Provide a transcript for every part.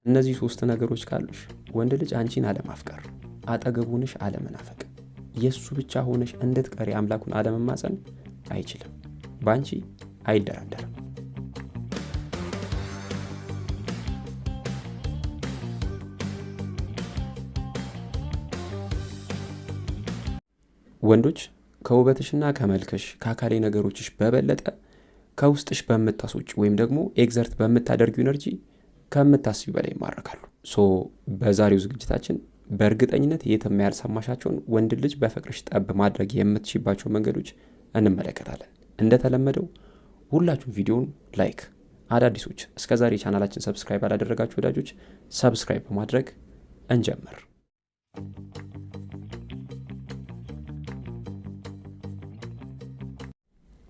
እነዚህ 3 ነገሮች ካሉሽ ወንድ ልጅ አንቺን አለማፍቀር፣ አጠገቡንሽ አለመናፈቅ፣ የሱ ብቻ ሆነሽ እንድትቀሪ አምላኩን አለመማጸን አይችልም። ባንቺ አይደራደርም። ወንዶች ከውበትሽና ከመልክሽ ከአካሌ ነገሮችሽ በበለጠ ከውስጥሽ በምታስወጪ ወይም ደግሞ ኤግዘርት በምታደርጊው ኤነርጂ ከምታስቢው በላይ ይማረካሉ። በዛሬው ዝግጅታችን በእርግጠኝነት የትም ያልሰማሻቸውን ወንድ ልጅ በፍቅርሽ ጠብ ማድረግ የምትችይባቸው መንገዶች እንመለከታለን። እንደተለመደው ሁላችሁም ቪዲዮውን ላይክ፣ አዳዲሶች እስከዛሬ ቻናላችን ሰብስክራይብ ያላደረጋችሁ ወዳጆች ሰብስክራይብ በማድረግ እንጀምር።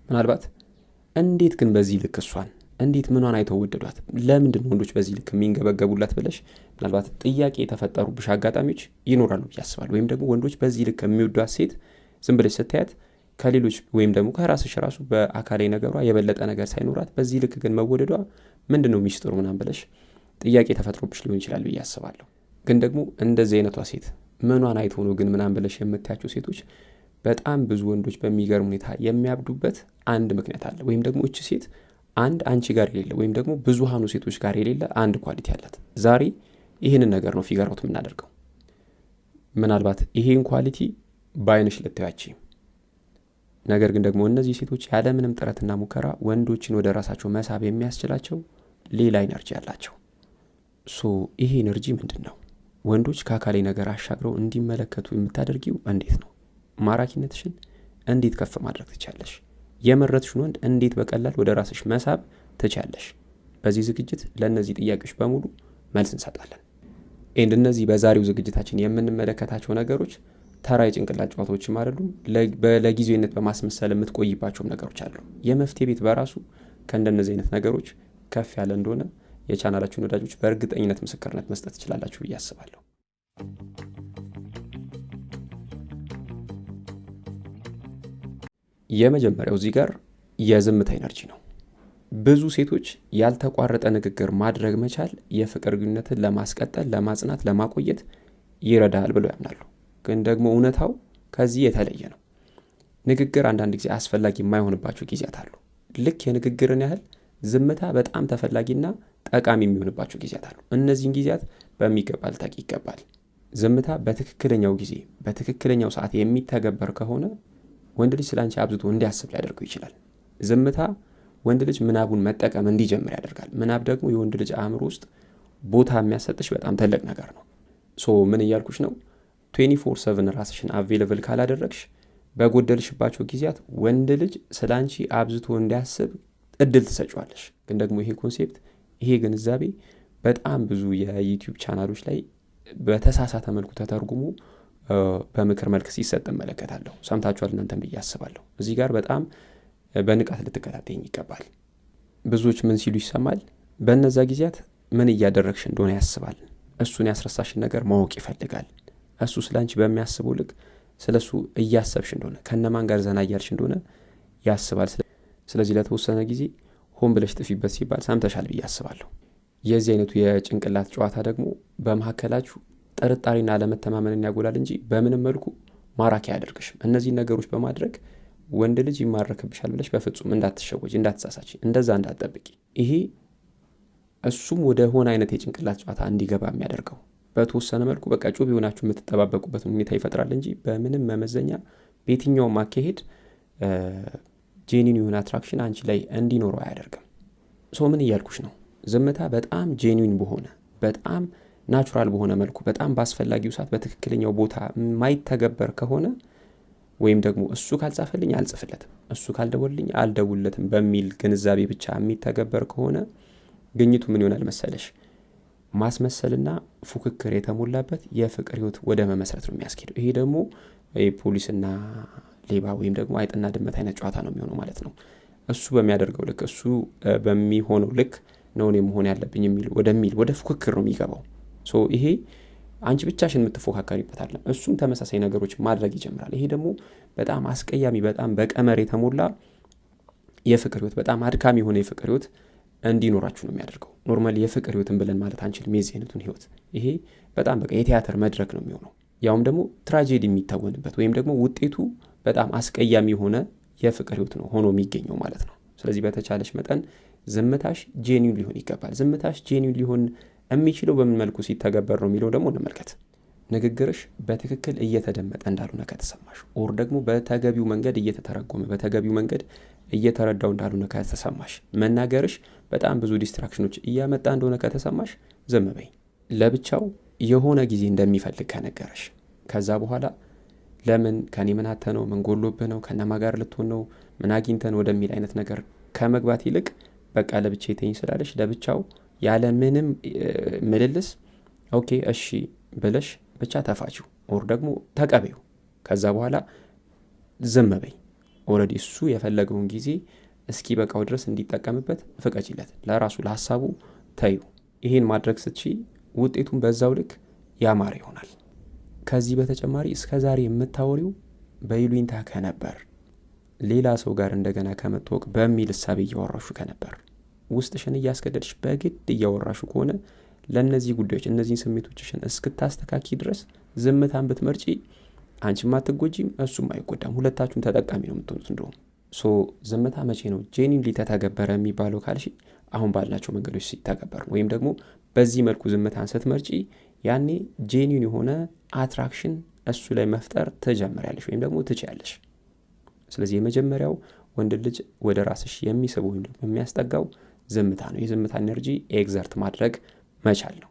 ምናልባት እንዴት ግን በዚህ ልክ እሷን እንዴት ምኗን አይተው ወደዷት፣ ለምንድን ወንዶች በዚህ ልክ የሚንገበገቡላት ብለሽ ምናልባት ጥያቄ የተፈጠሩብሽ አጋጣሚዎች ይኖራሉ ብዬ አስባለሁ። ወይም ደግሞ ወንዶች በዚህ ልክ የሚወዷት ሴት ዝም ብለሽ ስታያት ከሌሎች ወይም ደግሞ ከራስሽ ራሱ በአካላዊ ነገሯ የበለጠ ነገር ሳይኖራት በዚህ ልክ ግን መወደዷ ምንድነው ሚስጥሩ ምናምን ብለሽ ጥያቄ ተፈጥሮብሽ ሊሆን ይችላል ብዬ አስባለሁ። ግን ደግሞ እንደዚህ አይነቷ ሴት ምኗን አይተው ነው ግን ምናምን ብለሽ የምታያቸው ሴቶች በጣም ብዙ ወንዶች በሚገርም ሁኔታ የሚያብዱበት አንድ ምክንያት አለ። ወይም ደግሞ እቺ ሴት አንቺ ጋር የሌለ ወይም ደግሞ ብዙሃኑ ሴቶች ጋር የሌለ አንድ ኳሊቲ አላት። ዛሬ ይህንን ነገር ነው ፊገር አውት የምናደርገው። ምናልባት ይሄን ኳሊቲ በአይንሽ ልታያቺ፣ ነገር ግን ደግሞ እነዚህ ሴቶች ያለምንም ጥረትና ሙከራ ወንዶችን ወደ ራሳቸው መሳብ የሚያስችላቸው ሌላ ኢነርጂ አላቸው። ይሄ ኢነርጂ ምንድን ነው? ወንዶች ከአካላዊ ነገር አሻግረው እንዲመለከቱ የምታደርጊው እንዴት ነው? ማራኪነትሽን እንዴት ከፍ ማድረግ ትቻለሽ? የመረጥሽን ወንድ እንዴት በቀላል ወደ ራስሽ መሳብ ትቻለሽ? በዚህ ዝግጅት ለእነዚህ ጥያቄዎች በሙሉ መልስ እንሰጣለን። እነዚህ በዛሬው ዝግጅታችን የምንመለከታቸው ነገሮች ተራ የጭንቅላት ጨዋታዎችም አይደሉም። ለጊዜነት በማስመሰል የምትቆይባቸውም ነገሮች አሉ። የመፍትሄ ቤት በራሱ ከእንደነዚህ አይነት ነገሮች ከፍ ያለ እንደሆነ የቻናላችን ወዳጆች በእርግጠኝነት ምስክርነት መስጠት ትችላላችሁ ብዬ አስባለሁ። የመጀመሪያው እዚህ ጋር የዝምታ ኢነርጂ ነው። ብዙ ሴቶች ያልተቋረጠ ንግግር ማድረግ መቻል የፍቅር ግንኙነትን ለማስቀጠል፣ ለማጽናት፣ ለማቆየት ይረዳል ብለው ያምናሉ። ግን ደግሞ እውነታው ከዚህ የተለየ ነው። ንግግር አንዳንድ ጊዜ አስፈላጊ የማይሆንባቸው ጊዜያት አሉ። ልክ የንግግርን ያህል ዝምታ በጣም ተፈላጊና ጠቃሚ የሚሆንባቸው ጊዜያት አሉ። እነዚህን ጊዜያት በሚገባ ልታቂ ይገባል። ዝምታ በትክክለኛው ጊዜ በትክክለኛው ሰዓት የሚተገበር ከሆነ ወንድ ልጅ ስላንቺ አብዝቶ እንዲያስብ ሊያደርገው ይችላል። ዝምታ ወንድ ልጅ ምናቡን መጠቀም እንዲጀምር ያደርጋል። ምናብ ደግሞ የወንድ ልጅ አእምሮ ውስጥ ቦታ የሚያሰጥሽ በጣም ትልቅ ነገር ነው። ምን እያልኩሽ ነው? 24/7 ራስሽን አቬለብል ካላደረግሽ በጎደልሽባቸው ጊዜያት ወንድ ልጅ ስላንቺ አብዝቶ እንዲያስብ እድል ትሰጪዋለሽ። ግን ደግሞ ይሄ ኮንሴፕት ይሄ ግንዛቤ በጣም ብዙ የዩቲዩብ ቻናሎች ላይ በተሳሳተ መልኩ ተተርጉሞ በምክር መልክ ሲሰጥ እመለከታለሁ። ሰምታችኋል እናንተም ብዬ አስባለሁ። እዚህ ጋር በጣም በንቃት ልትከታተኝ ይገባል። ብዙዎች ምን ሲሉ ይሰማል? በእነዛ ጊዜያት ምን እያደረግሽ እንደሆነ ያስባል። እሱን ያስረሳሽን ነገር ማወቅ ይፈልጋል። እሱ ስላንቺ በሚያስበው ልክ ስለሱ እያሰብሽ እንደሆነ ከነማን ጋር ዘና እያልሽ እንደሆነ ያስባል። ስለዚህ ለተወሰነ ጊዜ ሆን ብለሽ ጥፊበት ሲባል ሰምተሻል ብዬ አስባለሁ። የዚህ አይነቱ የጭንቅላት ጨዋታ ደግሞ በመካከላችሁ ጥርጣሬና አለመተማመንን ያጎላል እንጂ በምንም መልኩ ማራኪ አያደርግሽም። እነዚህን ነገሮች በማድረግ ወንድ ልጅ ይማረክብሻል ብለሽ በፍጹም እንዳትሸወጂ፣ እንዳትሳሳች፣ እንደዛ እንዳትጠብቂ። ይሄ እሱም ወደ ሆነ አይነት የጭንቅላት ጨዋታ እንዲገባ የሚያደርገው በተወሰነ መልኩ በቃ ጩብ ሆናችሁ የምትጠባበቁበትን ሁኔታ ይፈጥራል እንጂ በምንም መመዘኛ በየትኛውም አካሄድ ጄኒን የሆነ አትራክሽን አንቺ ላይ እንዲኖረው አያደርግም። ምን እያልኩሽ ነው? ዝምታ በጣም ጄኒን በሆነ በጣም ናቹራል በሆነ መልኩ በጣም በአስፈላጊው ሰዓት በትክክለኛው ቦታ ማይተገበር ከሆነ ወይም ደግሞ እሱ ካልጻፈልኝ አልጽፍለትም፣ እሱ ካልደወልልኝ አልደውልለትም በሚል ግንዛቤ ብቻ የሚተገበር ከሆነ ግኝቱ ምን ይሆናል መሰለሽ? ማስመሰልና ፉክክር የተሞላበት የፍቅር ህይወት ወደ መመስረት ነው የሚያስኬደው። ይሄ ደግሞ ፖሊስና ሌባ ወይም ደግሞ አይጥና ድመት አይነት ጨዋታ ነው የሚሆነው ማለት ነው። እሱ በሚያደርገው ልክ እሱ በሚሆነው ልክ ነው እኔ መሆን ያለብኝ ወደ ፉክክር ነው የሚገባው። ይሄ አንቺ ብቻሽን የምትፎካከሪበት አይደለም። እሱም ተመሳሳይ ነገሮች ማድረግ ይጀምራል። ይሄ ደግሞ በጣም አስቀያሚ፣ በጣም በቀመር የተሞላ የፍቅር ህይወት፣ በጣም አድካሚ የሆነ የፍቅር ህይወት እንዲኖራችሁ ነው የሚያደርገው። ኖርማሊ የፍቅር ህይወትን ብለን ማለት አንችልም የዚህ አይነቱን ህይወት። ይሄ በጣም በቃ የቲያትር መድረክ ነው የሚሆነው፣ ያውም ደግሞ ትራጄዲ የሚታወንበት ወይም ደግሞ ውጤቱ በጣም አስቀያሚ የሆነ የፍቅር ህይወት ነው ሆኖ የሚገኘው ማለት ነው። ስለዚህ በተቻለሽ መጠን ዝምታሽ ጄኒውን ሊሆን ይገባል። ዝምታሽ ጄኒውን ሊሆን የሚችለው በምን መልኩ ሲተገበር ነው የሚለው ደግሞ እንመልከት። ንግግርሽ በትክክል እየተደመጠ እንዳልሆነ ከተሰማሽ፣ ኦር ደግሞ በተገቢው መንገድ እየተተረጎመ በተገቢው መንገድ እየተረዳው እንዳልሆነ ከተሰማሽ፣ መናገርሽ በጣም ብዙ ዲስትራክሽኖች እያመጣ እንደሆነ ከተሰማሽ ዝም በይ። ለብቻው የሆነ ጊዜ እንደሚፈልግ ከነገረሽ ከዛ በኋላ ለምን ከኔ ምን አተ ነው ምን ጎሎብህ ነው ከነማ ጋር ልትሆን ነው ምን አግኝተን ወደሚል አይነት ነገር ከመግባት ይልቅ በቃ ለብቻ የተኝ ስላለሽ ለብቻው ያለ ምንም ምልልስ ኦኬ እሺ ብለሽ ብቻ ተፋችው ኦር ደግሞ ተቀበዩ። ከዛ በኋላ ዝም በይ። ኦልሬዲ እሱ የፈለገውን ጊዜ እስኪ በቃው ድረስ እንዲጠቀምበት ፍቀጂለት። ለራሱ ለሐሳቡ ተዩ። ይሄን ማድረግ ስትችይ ውጤቱን በዛው ልክ ያማረ ይሆናል። ከዚህ በተጨማሪ እስከዛሬ የምታወሪው በይሉኝታ ከነበር ሌላ ሰው ጋር እንደገና ከመተዋወቅ በሚል እሳቤ እያወራሹ ከነበር ውስጥሽን እያስገደድሽ በግድ እያወራሹ ከሆነ ለእነዚህ ጉዳዮች እነዚህን ስሜቶችሽን እስክታስተካኪ ድረስ ዝምታን ብትመርጪ አንቺም አትጎጂም እሱም አይጎዳም፣ ሁለታችሁም ተጠቃሚ ነው የምትሆኑት። እንደውም ዝምታ መቼ ነው ጄኒውንሊ ተተገበረ የሚባለው ካልሽ አሁን ባልናቸው መንገዶች ሲተገበር ነው። ወይም ደግሞ በዚህ መልኩ ዝምታን ስትመርጪ ያኔ ጄኒውን የሆነ አትራክሽን እሱ ላይ መፍጠር ትጀምሪያለሽ ወይም ደግሞ ትችያለሽ። ስለዚህ የመጀመሪያው ወንድ ልጅ ወደ ራስሽ የሚስበው ወይም ደግሞ የሚያስጠጋው ዝምታ ነው። የዝምታ ኤነርጂ ኤግዘርት ማድረግ መቻል ነው።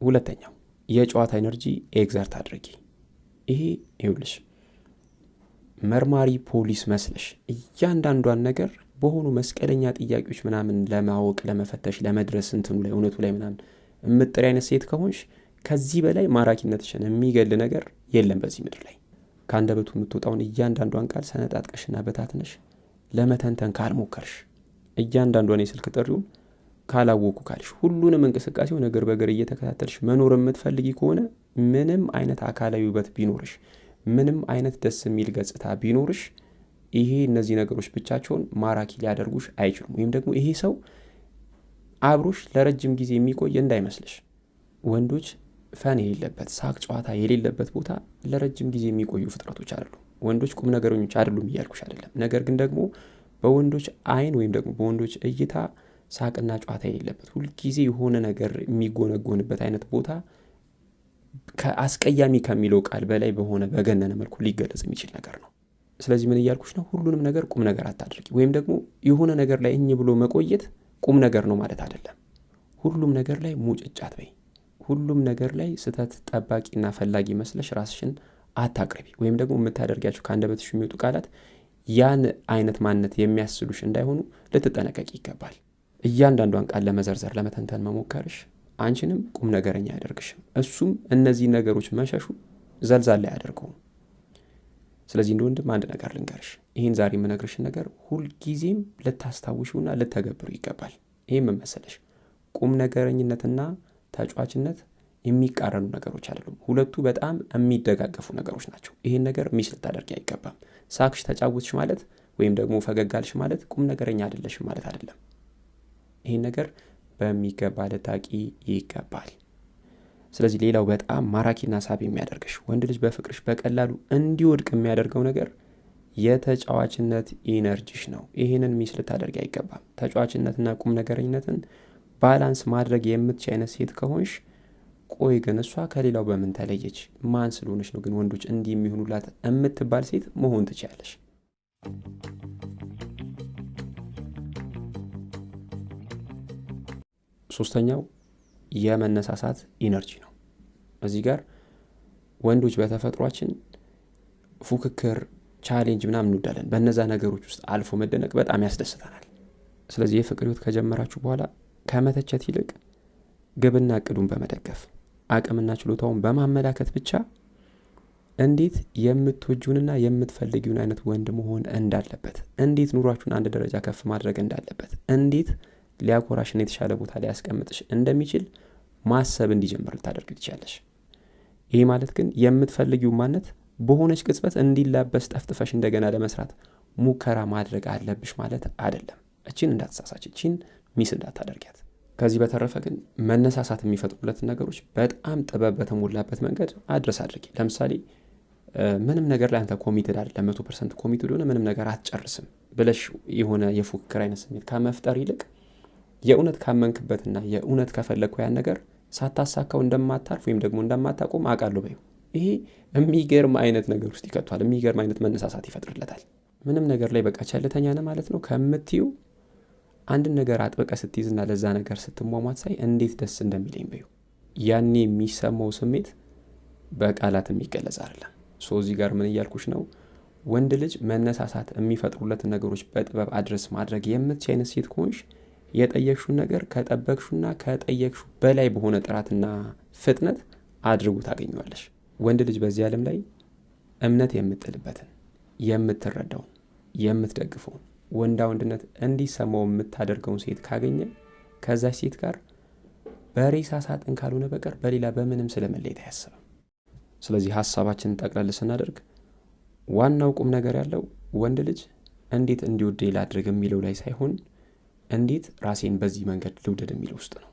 ሁለተኛው የጨዋታ ኤነርጂ ኤግዘርት አድርጊ። ይሄ ይኸውልሽ መርማሪ ፖሊስ መስለሽ እያንዳንዷን ነገር በሆኑ መስቀለኛ ጥያቄዎች ምናምን ለማወቅ ለመፈተሽ ለመድረስ እንትኑ ላይ እውነቱ ላይ ምናምን የምጥሪ አይነት ሴት ከሆንሽ ከዚህ በላይ ማራኪነትሽን የሚገል ነገር የለም በዚህ ምድር ላይ። ከአንደበቱ የምትወጣውን እያንዳንዷን ቃል ሰነጣጥቀሽና በታትነሽ ለመተንተን ካልሞከርሽ፣ እያንዳንዷን የስልክ ጥሪውን ካላወቁ ካልሽ፣ ሁሉንም እንቅስቃሴው ነገር በገር እየተከታተልሽ መኖር የምትፈልጊ ከሆነ ምንም አይነት አካላዊ ውበት ቢኖርሽ፣ ምንም አይነት ደስ የሚል ገጽታ ቢኖርሽ ይሄ እነዚህ ነገሮች ብቻቸውን ማራኪ ሊያደርጉሽ አይችሉም። ወይም ደግሞ ይሄ ሰው አብሮሽ ለረጅም ጊዜ የሚቆይ እንዳይመስልሽ። ወንዶች ፈን የሌለበት ሳቅ ጨዋታ የሌለበት ቦታ ለረጅም ጊዜ የሚቆዩ ፍጥረቶች አይደሉም። ወንዶች ቁም ነገረኞች አይደሉም እያልኩሽ አይደለም። ነገር ግን ደግሞ በወንዶች አይን ወይም ደግሞ በወንዶች እይታ ሳቅና ጨዋታ የሌለበት ሁልጊዜ የሆነ ነገር የሚጎነጎንበት አይነት ቦታ ከአስቀያሚ ከሚለው ቃል በላይ በሆነ በገነነ መልኩ ሊገለጽ የሚችል ነገር ነው። ስለዚህ ምን እያልኩሽ ነው? ሁሉንም ነገር ቁም ነገር አታድርጊ። ወይም ደግሞ የሆነ ነገር ላይ እኝ ብሎ መቆየት ቁም ነገር ነው ማለት አይደለም። ሁሉም ነገር ላይ ሙጭጭ አትበይ። ሁሉም ነገር ላይ ስህተት ጠባቂና ፈላጊ መስለሽ ራስሽን አታቅርቢ። ወይም ደግሞ የምታደርጊያቸው ከአንደበትሽ የሚወጡ ቃላት ያን አይነት ማንነት የሚያስሉሽ እንዳይሆኑ ልትጠነቀቂ ይገባል። እያንዳንዷን ቃል ለመዘርዘር ለመተንተን መሞከርሽ አንቺንም ቁም ነገረኛ አያደርግሽም። እሱም እነዚህ ነገሮች መሸሹ ዘልዛላ አያደርገውም። ስለዚህ እንደ ወንድም አንድ ነገር ልንገርሽ። ይህን ዛሬ የምነግርሽን ነገር ሁልጊዜም ልታስታውሽውና ልተገብሩ ይገባል። ይህም መሰለሽ ቁም ነገረኝነትና ተጫዋችነት የሚቃረኑ ነገሮች አይደሉም። ሁለቱ በጣም የሚደጋገፉ ነገሮች ናቸው። ይህን ነገር ሚስ ልታደርጊ አይገባም። ሳቅሽ ተጫወትሽ ማለት ወይም ደግሞ ፈገጋልሽ ማለት ቁም ነገረኛ አይደለሽም ማለት አይደለም። ይህን ነገር በሚገባ ልታቂ ይገባል። ስለዚህ ሌላው በጣም ማራኪና ሳቢ የሚያደርግሽ ወንድ ልጅ በፍቅርሽ በቀላሉ እንዲወድቅ የሚያደርገው ነገር የተጫዋችነት ኢነርጂሽ ነው። ይህንን ሚስ ልታደርጊ አይገባም። ተጫዋችነትና ቁም ነገረኝነትን ባላንስ ማድረግ የምትች አይነት ሴት ከሆንሽ ቆይ ግን እሷ ከሌላው በምን ተለየች? ማን ስለሆነች ነው ግን ወንዶች እንዲህ የሚሆኑላት የምትባል ሴት መሆን ትችያለሽ። ሶስተኛው የመነሳሳት ኢነርጂ ነው። እዚህ ጋር ወንዶች በተፈጥሯችን ፉክክር፣ ቻሌንጅ ምናምን እንወዳለን። በእነዛ ነገሮች ውስጥ አልፎ መደነቅ በጣም ያስደስተናል። ስለዚህ የፍቅር ህይወት ከጀመራችሁ በኋላ ከመተቸት ይልቅ ግብና እቅዱን በመደገፍ አቅምና ችሎታውን በማመላከት ብቻ እንዴት የምትወጁንና የምትፈልጊውን አይነት ወንድ መሆን እንዳለበት፣ እንዴት ኑሯችሁን አንድ ደረጃ ከፍ ማድረግ እንዳለበት፣ እንዴት ሊያኮራሽና የተሻለ ቦታ ሊያስቀምጥሽ እንደሚችል ማሰብ እንዲጀምር ልታደርግ ትችላለሽ። ይህ ማለት ግን የምትፈልጊው ማነት በሆነች ቅጽበት እንዲላበስ ጠፍጥፈሽ እንደገና ለመስራት ሙከራ ማድረግ አለብሽ ማለት አይደለም። እቺን እንዳትሳሳች፣ እቺን ሚስ እንዳታደርጊያት። ከዚህ በተረፈ ግን መነሳሳት የሚፈጥሩለትን ነገሮች በጣም ጥበብ በተሞላበት መንገድ አድረስ አድርጊ። ለምሳሌ ምንም ነገር ላይ አንተ ኮሚትድ አይደለም፣ 100% ኮሚትድ ሆነ ምንም ነገር አትጨርስም ብለሽ የሆነ የፉክክር አይነት ስሜት ከመፍጠር ይልቅ የእውነት ካመንክበትና የእውነት ከፈለግከው ያን ነገር ሳታሳካው እንደማታርፍ ወይም ደግሞ እንደማታቆም አውቃለሁ በይው። ይሄ የሚገርም አይነት ነገር ውስጥ ይከቷል። የሚገርም አይነት መነሳሳት ይፈጥርለታል። ምንም ነገር ላይ በቃ ቸልተኛ ነህ ማለት ነው ከምትዩ አንድን ነገር አጥብቀ ስትይዝና ለዛ ነገር ስትሟሟት ሳይ እንዴት ደስ እንደሚለኝ በይው። ያኔ የሚሰማው ስሜት በቃላት የሚገለጽ አይደለም። እዚህ ጋር ምን እያልኩሽ ነው? ወንድ ልጅ መነሳሳት የሚፈጥሩለትን ነገሮች በጥበብ አድረስ ማድረግ የምትች አይነት ሴት ከሆንሽ የጠየቅሹን ነገር ከጠበቅሹና ከጠየቅሹ በላይ በሆነ ጥራትና ፍጥነት አድርጉ ታገኘዋለሽ። ወንድ ልጅ በዚህ ዓለም ላይ እምነት የምጥልበትን፣ የምትረዳውን፣ የምትደግፈውን፣ ወንዳ ወንድነት እንዲሰማው የምታደርገውን ሴት ካገኘ ከዛች ሴት ጋር በሬሳ ሳጥን ካልሆነ በቀር በሌላ በምንም ስለመለየት አያስብም። ስለዚህ ሀሳባችንን ጠቅለል ስናደርግ ዋናው ቁም ነገር ያለው ወንድ ልጅ እንዴት እንዲወደኝ ላድርግ የሚለው ላይ ሳይሆን እንዴት ራሴን በዚህ መንገድ ልውደድ የሚለው ውስጥ ነው።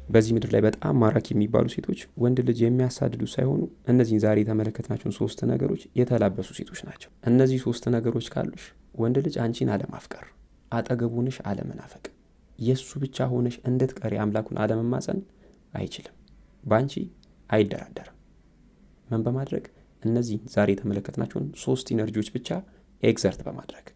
በዚህ ምድር ላይ በጣም ማራኪ የሚባሉ ሴቶች ወንድ ልጅ የሚያሳድዱ ሳይሆኑ እነዚህን ዛሬ የተመለከትናቸውን 3 ነገሮች የተላበሱ ሴቶች ናቸው። እነዚህ 3 ነገሮች ካሉሽ ወንድ ልጅ አንቺን አለማፍቀር፣ አጠገቡንሽ አለመናፈቅ፣ የእሱ ብቻ ሆነሽ እንድትቀሪ አምላኩን አለመማፀን አይችልም። በአንቺ አይደራደርም። ምን በማድረግ? እነዚህ ዛሬ የተመለከትናቸውን 3 ኢነርጂዎች ብቻ ኤግዘርት በማድረግ